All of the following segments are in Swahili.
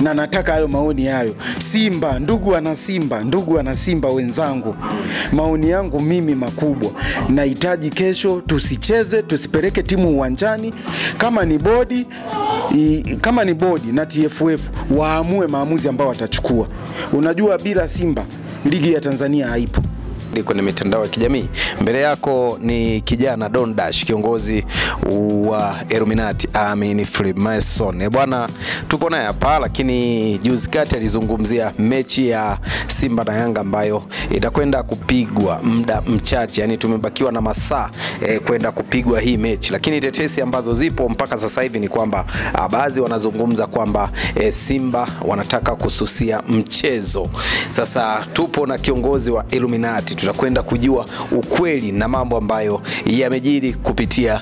na nataka hayo maoni hayo. Simba, ndugu wana Simba wenzangu, maoni yangu mimi makubwa, nahitaji kesho tusicheze, tusipeleke timu uwanjani. Kama ni bodi na TFF waamue maamuzi ambao watachukua. Unajua bila Simba ligi ya Tanzania haipo. Kwenye mitandao ya kijamii, mbele yako ni kijana Don Dash, kiongozi wa Illuminati Amini Freemason. Bwana, tupo naye hapa, lakini juzi kati alizungumzia mechi ya Simba na Yanga ambayo itakwenda kupigwa muda mchache, yani tumebakiwa na masaa kwenda kupigwa hii mechi. Lakini tetesi ambazo zipo mpaka sasa hivi ni kwamba baadhi wanazungumza kwamba Simba wanataka kususia mchezo. Sasa tupo na kiongozi wa Illuminati, tutakwenda kujua ukweli na mambo ambayo yamejiri kupitia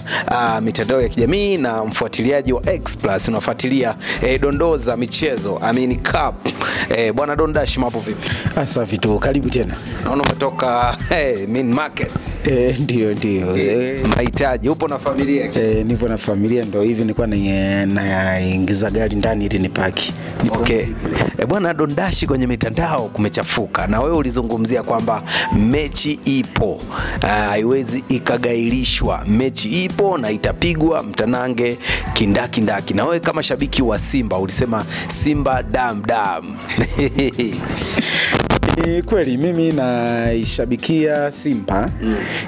mitandao ya kijamii, na mfuatiliaji wa X Plus unafuatilia dondoo za michezo Amini Cup. Bwana Don Dash, mambo vipi? Safi tu, karibu tena. Naona umetoka Main Markets. Ndio. Mahitaji, upo na familia? Nipo na familia, ndio hivi nilikuwa naingiza gari ndani ili nipaki. Okay. Bwana Don Dash, kwenye mitandao kumechafuka, na wewe ulizungumzia kwamba mechi ipo, haiwezi ikagailishwa. Mechi ipo na itapigwa mtanange kindaki. Na wewe kama shabiki wa Simba ulisema Simba dam. Kweli mimi naishabikia Simba.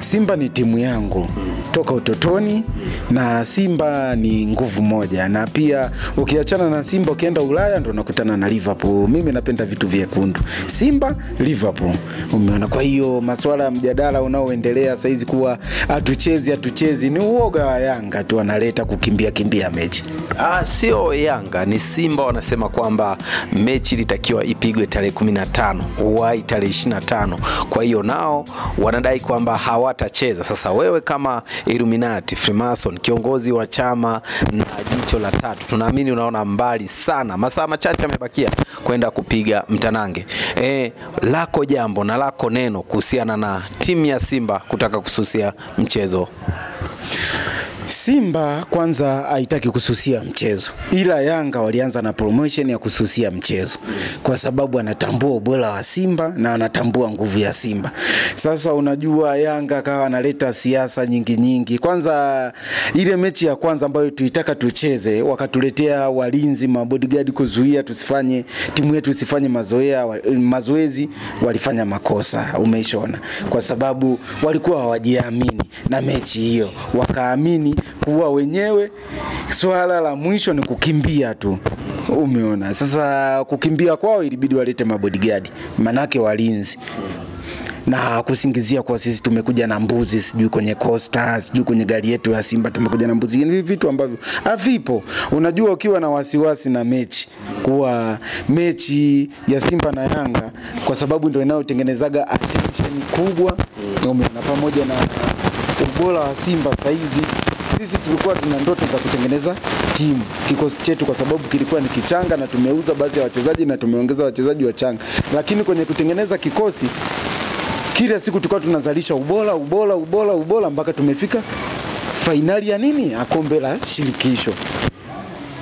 Simba ni timu yangu toka utotoni, na Simba ni nguvu moja. Na pia ukiachana na Simba ukienda Ulaya ndo unakutana na Liverpool. Mimi napenda vitu vyekundu. Simba, Liverpool. Umeona? Kwa hiyo masuala ya mjadala unaoendelea sasa hizi kuwa hatuchezi ni uoga wa Yanga tu analeta kukimbia mechi. Sio Yanga, ni Simba wanasema kwamba mechi litakiwa ipigwe tarehe 15, uwai tarehe 25. Kwa hiyo nao wanadai kwamba hawatacheza. Sasa wewe kama Illuminati Freemason, kiongozi wa chama na jicho la tatu, tunaamini unaona mbali sana, masaa machache yamebakia kwenda kupiga mtanange. Lako jambo na lako neno kuhusiana na timu ya Simba kutaka kususia mchezo. Simba kwanza haitaki kususia mchezo, ila Yanga walianza na promotion ya kususia mchezo kwa sababu anatambua ubora wa Simba na anatambua nguvu ya Simba. Sasa unajua Yanga kawa analeta siasa nyingi. Kwanza ile mechi ya kwanza ambayo tulitaka tucheze, wakatuletea walinzi, mabodyguard kuzuia tusifanye, timu yetu isifanye mazoezi, walifanya makosa, umeishona, kwa sababu walikuwa hawajiamini na mechi hiyo, wakaamini kuwa wenyewe swala la mwisho ni kukimbia tu. Umeona? Sasa kukimbia kwao ilibidi walete mabodyguard, manake walinzi, na kusingizia kwa sisi tumekuja na mbuzi sijui kwenye Costa, sijui kwenye gari yetu ya Simba tumekuja na mbuzi. Ni vitu ambavyo havipo. Unajua ukiwa na wasiwasi na mechi, kuwa mechi ya Simba na Yanga kwa sababu ndio inayotengenezaga attention kubwa, na pamoja na ubora wa Simba saizi, sisi tulikuwa tuna ndoto za kutengeneza timu, kikosi chetu, kwa sababu kilikuwa ni kichanga na tumeuza baadhi ya wachezaji na tumeongeza wachezaji wachanga. Lakini kwenye kutengeneza kikosi, kila siku tulikuwa tunazalisha ubora mpaka tumefika finali ya kombe la shirikisho.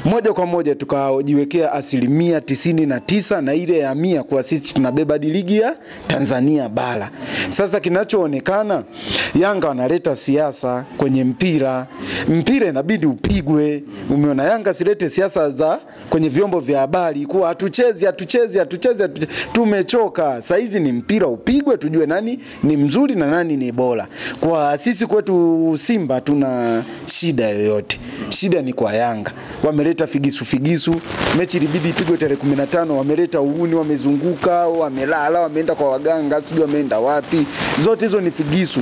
Moja kwa moja tukajiwekea 99% na ile ya 100 kwa sisi tunabeba ligi ya Tanzania bara. Sasa kinachoonekana, Yanga wanaleta siasa kwenye mpira inabidi upigwe. Umeona? Yanga silete siasa za kwenye vyombo vya habari kuwa hatuchezi, tumechoka. Saizi ni mpira upigwe, tujue nani ni mzuri na nani ni bora. Kwa sisi kwetu Simba tuna shida yoyote, shida ni kwa Yanga. Wameleta figisu, mechi ilibidi ipigwe tarehe 15, wameleta uhuni, wamezunguka, wamelala, wameenda kwa waganga, sijui wameenda wapi. Zote hizo ni figisu.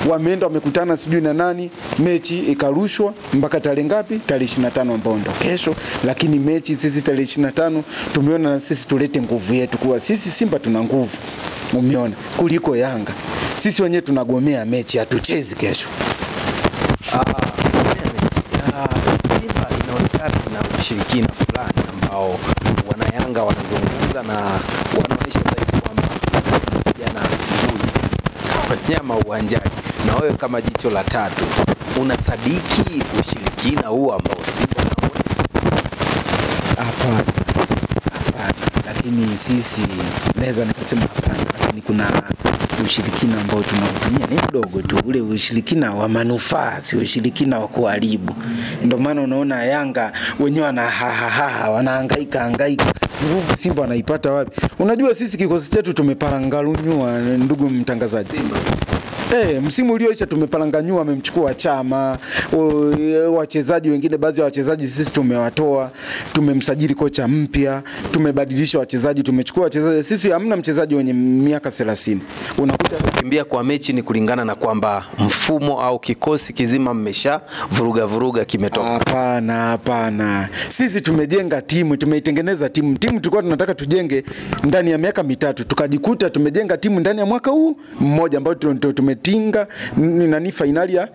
Wameenda wamekutana sijui na nani, mechi ikarushwa mpaka tarehe ngapi? Tarehe 25 ambao ndo kesho. Lakini mechi sisi tarehe 25 tumeona na sisi tulete nguvu yetu, kuwa sisi Simba tuna nguvu, umeona, kuliko Yanga. Sisi wenyewe tunagomea mechi, hatuchezi kesho. Simba inaonekana na ushirikina fulani ambao wana Yanga wanazungumza na wanaonyesha zaidi kwamba vijana mbuzi wanyama uwanjani. Na wewe kama jicho la tatu, unasadiki ushirikina huu ambao Simba wanaona? Hapana. lakini sisi naweza nikasema hapana, lakini kuna ushirikina ambao tunaufanyia ni mdogo tu, ule ushirikina wa manufaa, si ushirikina wa kuharibu. Ndio maana unaona Yanga wenyewe wanahangaika nguvu Simba wanaipata wapi? Unajua sisi kikosi chetu tumeparanganywa, ndugu mtangazaji. Msimu ulioisha tumeparanganywa, amemchukua Chama, wachezaji wengine, baadhi ya wachezaji sisi tumewatoa, tumemsajili kocha mpya, tumebadilisha wachezaji, tumechukua wachezaji, sisi hamna mchezaji wenye miaka 30. Unakuta kukimbia kwa mechi ni kulingana na kwamba mfumo au kikosi kizima mmesha vuruga kimetoka. Hapana. Sisi tumejenga timu, tumeitengeneza timu. Timu tulikuwa tunataka tujenge ndani ya miaka 3, tukajikuta tumejenga timu ndani ya mwaka huu mmoja ambao tumetinga finali ya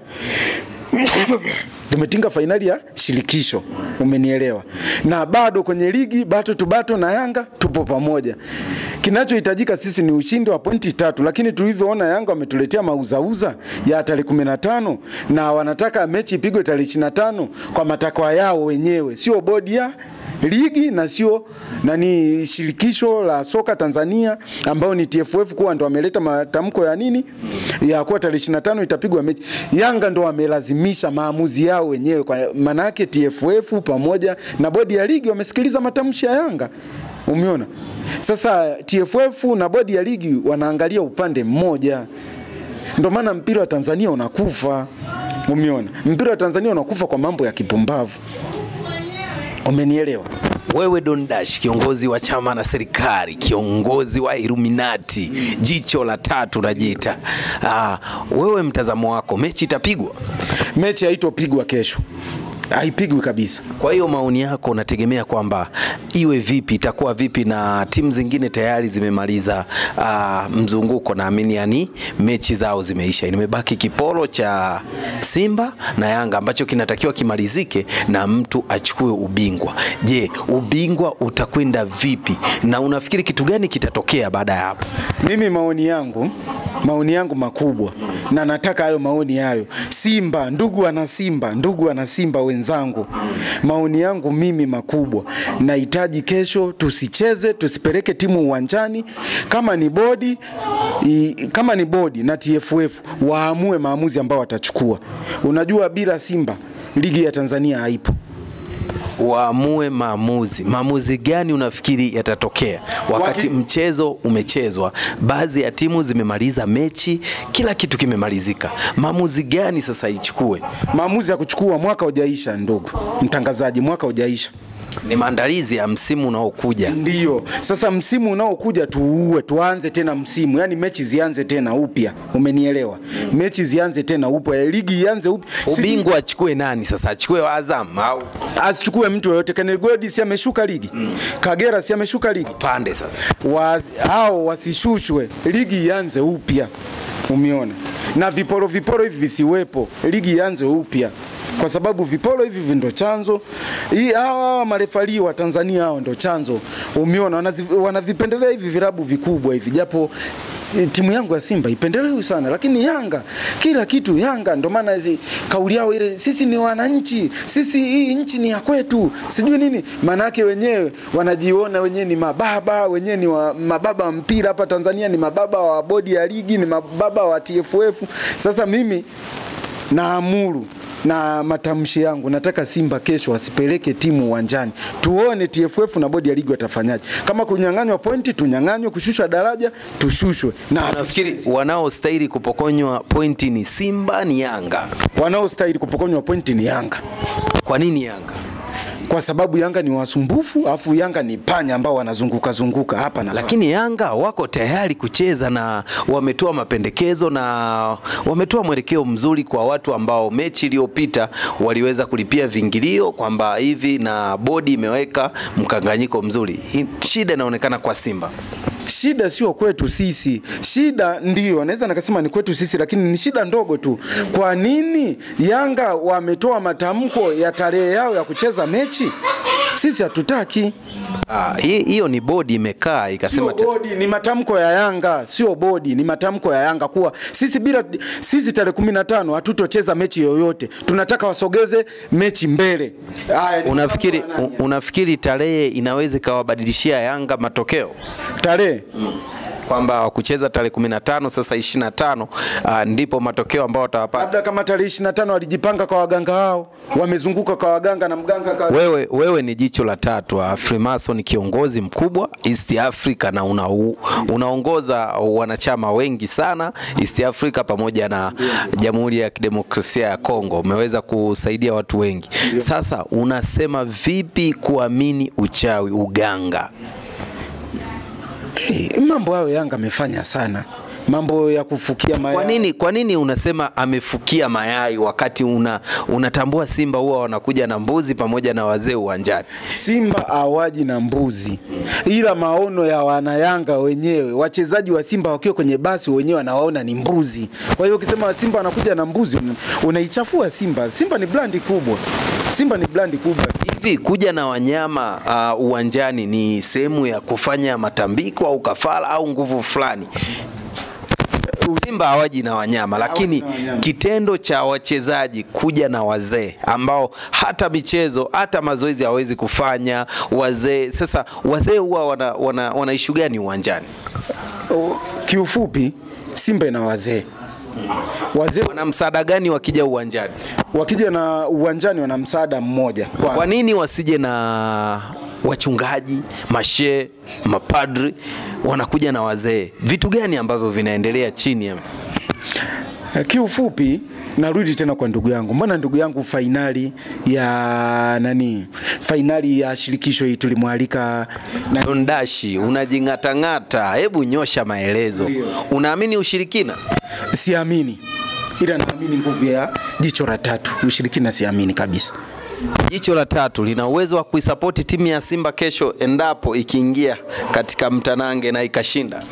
tumetinga finali ya shirikisho, umenielewa? Na bado kwenye ligi bato na Yanga tupo pamoja. Kinachohitajika sisi ni ushindi wa pointi 3, lakini tulivyoona Yanga wametuletea mauzauza ya tarehe 15 na wanataka mechi ipigwe tarehe 25 kwa matakwa yao wenyewe, sio bodi ya ligi na sio shirikisho la soka Tanzania ambao ni TFF kuwa ndo wameleta matamko ya ya kuwa tarehe 25 itapigwa mechi. Yanga ndo wamelazimisha maamuzi yao wenyewe, kwa maana yake TFF pamoja na bodi ya ligi wamesikiliza matamshi ya Yanga. Umeona? Sasa TFF na bodi ya ligi wanaangalia upande mmoja. Ndio maana mpira wa Tanzania unakufa. Umeona? Mpira wa Tanzania unakufa kwa mambo ya kipumbavu. Umenielewa? Wewe Don Dash, kiongozi wa chama na serikali, kiongozi wa Illuminati, jicho la tatu najiita. Wewe mtazamo wako, mechi itapigwa? Mechi haitopigwa kesho. Haipigwi kabisa. Kwa hiyo maoni yako unategemea kwamba iwe vipi, itakuwa vipi, na timu zingine tayari zimemaliza mzunguko, naamini mechi zao zimeisha. Imebaki kiporo cha Simba na Yanga ambacho kinatakiwa kimalizike na mtu achukue ubingwa. Je, ubingwa utakwenda vipi na unafikiri kitu gani kitatokea baada ya hapo? Mimi maoni yangu makubwa, na nataka hayo maoni hayo. Simba, ndugu wana Simba wenzangu, maoni yangu mimi makubwa, nahitaji kesho tusicheze, tusipeleke timu uwanjani. Kama ni bodi na TFF waamue maamuzi ambao watachukua. Unajua bila Simba ligi ya Tanzania haipo. Waamue maamuzi gani unafikiri yatatokea wakati mchezo umechezwa, baadhi ya timu zimemaliza mechi, kila kitu kimemalizika? Maamuzi gani sasa ichukue? Maamuzi ya kuchukua mwaka hujaisha, ndugu mtangazaji, mwaka hujaisha. Ni maandalizi ya msimu unaokuja. Ndio. Sasa msimu unaokuja tuanze tena msimu. Yaani mechi zianze tena upya. Umenielewa? Mechi zianze tena upya. Ligi ianze upya. Ubingwa achukue nani sasa? Achukue Azam au asichukue mtu yote? Kenel Gold si ameshuka ligi? Kagera si ameshuka ligi? Pande sasa. Hao wasishushwe. Ligi ianze upya. Umeona? Na viporo hivi visiwepo. Ligi ianze upya. Kwa sababu viporo hivi ndo chanzo. Hawa marefali wa Tanzania hao ndo chanzo. Umeona, wanavipendelea hivi vilabu vikubwa hivi, japo timu yangu ya Simba ipendelewi sana, lakini Yanga kila kitu Yanga. Ndo maana hizi kauli yao ile, sisi ni wananchi, sisi hii nchi ni ya kwetu, sijui nini. Maana yake wenyewe wanajiona wenyewe ni mababa, wenyewe ni mababa wa mpira hapa Tanzania, ni mababa wa bodi ya ligi, ni mababa wa TFF. Sasa mimi naamuru na matamshi yangu, nataka Simba kesho wasipeleke timu uwanjani. Tuone TFF na bodi ya ligi watafanyaje. Kama kunyang'anywa pointi tunyang'anywe, kushushwa daraja tushushwe. Na nafikiri wanaostahili kupokonywa pointi ni Simba, ni Yanga. Wanaostahili kupokonywa pointi ni Yanga. Kwa nini Yanga? Kwa sababu Yanga ni wasumbufu, afu Yanga ni panya ambao wanazunguka hapa na. Lakini Yanga wako tayari kucheza na wametoa mapendekezo na wametoa mwelekeo mzuri kwa watu ambao mechi iliyopita waliweza kulipia vingilio kwamba hivi, na bodi imeweka mkanganyiko mzuri. Shida inaonekana kwa Simba. Shida sio kwetu sisi. Shida ndio naweza nikasema ni kwetu sisi, lakini ni shida ndogo tu. Kwa nini Yanga wametoa matamko ya tarehe yao ya kucheza mechi? Sisi hatutaki. Hiyo ni bodi imekaa ikasema Sio bodi, ni matamko ya Yanga, sio bodi, ni matamko ya Yanga kuwa sisi tarehe 15 hatutocheza mechi yoyote. Tunataka wasogeze mechi mbele. Unafikiri tarehe inaweza kawabadilishia Yanga matokeo? Tarehe kwamba kucheza tarehe 15 sasa 25 ndipo matokeo ambao watawapata. Labda kama tarehe 25 walijipanga kwa waganga wao, wamezunguka kwa waganga na mganga wewe ni jicho la tatu. Freemason kiongozi mkubwa East Africa na unaongoza wanachama wengi sana East Africa pamoja na Jamhuri ya Kidemokrasia ya Kongo. Umeweza kusaidia watu wengi. Sasa unasema vipi kuamini uchawi, uganga? Mambo hayo Yanga amefanya sana. Mambo ya kufukia mayai. Kwa nini unasema amefukia mayai wakati unatambua Simba huwa wanakuja na mbuzi pamoja na wazee uwanjani? Simba hawaji na mbuzi. Ila maono ya wana Yanga wenyewe, wachezaji wa Simba wakiwa kwenye basi wenyewe wanawaona ni mbuzi. Kwa hiyo ukisema Simba wanakuja na mbuzi unaichafua Simba. Simba ni brandi kubwa. Simba ni brandi kubwa. Hivi kuja na wanyama uwanjani ni sehemu ya kufanya matambiko au kafara au nguvu fulani? Simba hawaji na wanyama, lakini kitendo cha wachezaji kuja na wazee ambao hata michezo hata mazoezi hawezi kufanya wazee. Sasa wazee huwa wana issue gani uwanjani? Kiufupi Simba ina wazee. Wazee wana msaada gani wakija uwanjani? Wakija na uwanjani wana msaada mmoja. Kwa nini wasije na wachungaji, mashehe, mapadri, wanakuja na wazee? Vitu gani ambavyo vinaendelea chini ya? Kiufupi narudi tena kwa ndugu yangu. Mbona ndugu yangu finali ya shirikisho hii tulimwalika na Dondashi, unajingatangata, hebu nyosha maelezo. Unaamini ushirikina? Siamini. Ila naamini nguvu ya jicho la tatu. Ushirikina siamini kabisa. Jicho la tatu lina uwezo wa kuisupport timu ya Simba kesho endapo ikiingia katika mtanange na ikashinda?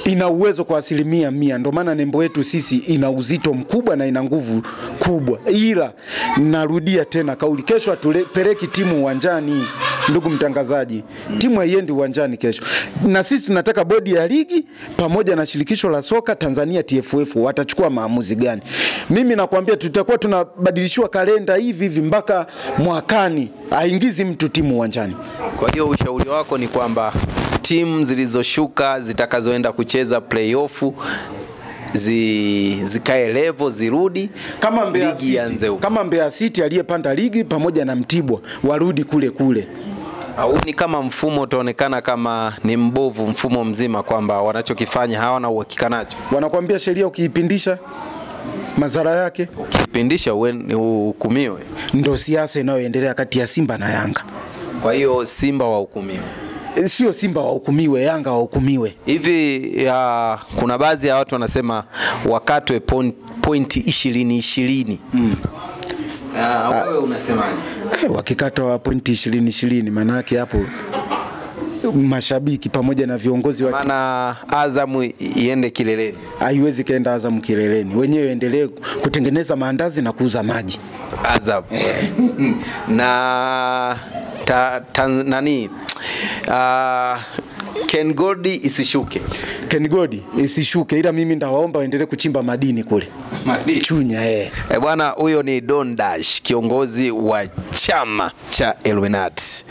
Ina uwezo kwa 100%. Ndio maana nembo yetu sisi ina uzito mkubwa na ina nguvu kubwa. Ila narudia tena kauli, kesho atupeleki timu uwanjani. Ndugu mtangazaji, timu haiendi uwanjani kesho. Na sisi tunataka bodi ya ligi pamoja na shirikisho la soka Tanzania TFF watachukua maamuzi gani. Mimi nakwambia tutakuwa tunabadilishwa kalenda hivi mpaka mwakani aingizi mtu timu uwanjani. Kwa hiyo ushauri wako ni kwamba timu zilizoshuka zitakazoenda kucheza playoff zikae level zirudi kama Mbeya City aliyepanda ligi pamoja na Mtibwa warudi kule. Au ni kama mfumo utaonekana kama ni mbovu mfumo mzima, kwamba wanachokifanya hawana uhakika nacho? Wanakuambia sheria ukiipindisha madhara yake, ukipindisha uhukumiwe. Ndio siasa inayoendelea kati ya Simba na Yanga. Kwa hiyo Simba wahukumiwe? Sio Simba wahukumiwe, Yanga wahukumiwe. Hivi kuna baadhi ya watu wanasema wakatwe pointi 20. Wewe unasemaje? Wakikata pointi 20 maana yake hapo mashabiki pamoja na viongozi maana Azam iende kileleni. Haiwezi kaenda Azam kileleni. Wenyewe endelee kutengeneza maandazi na kuuza maji. Azam. Na Ken Gordy isishuke. Ken Gordy isishuke, ila mimi ndawaomba waendelee kuchimba madini kule. Madini. Chunya bwana, huyo ni Dondash, kiongozi wa chama cha Illuminati.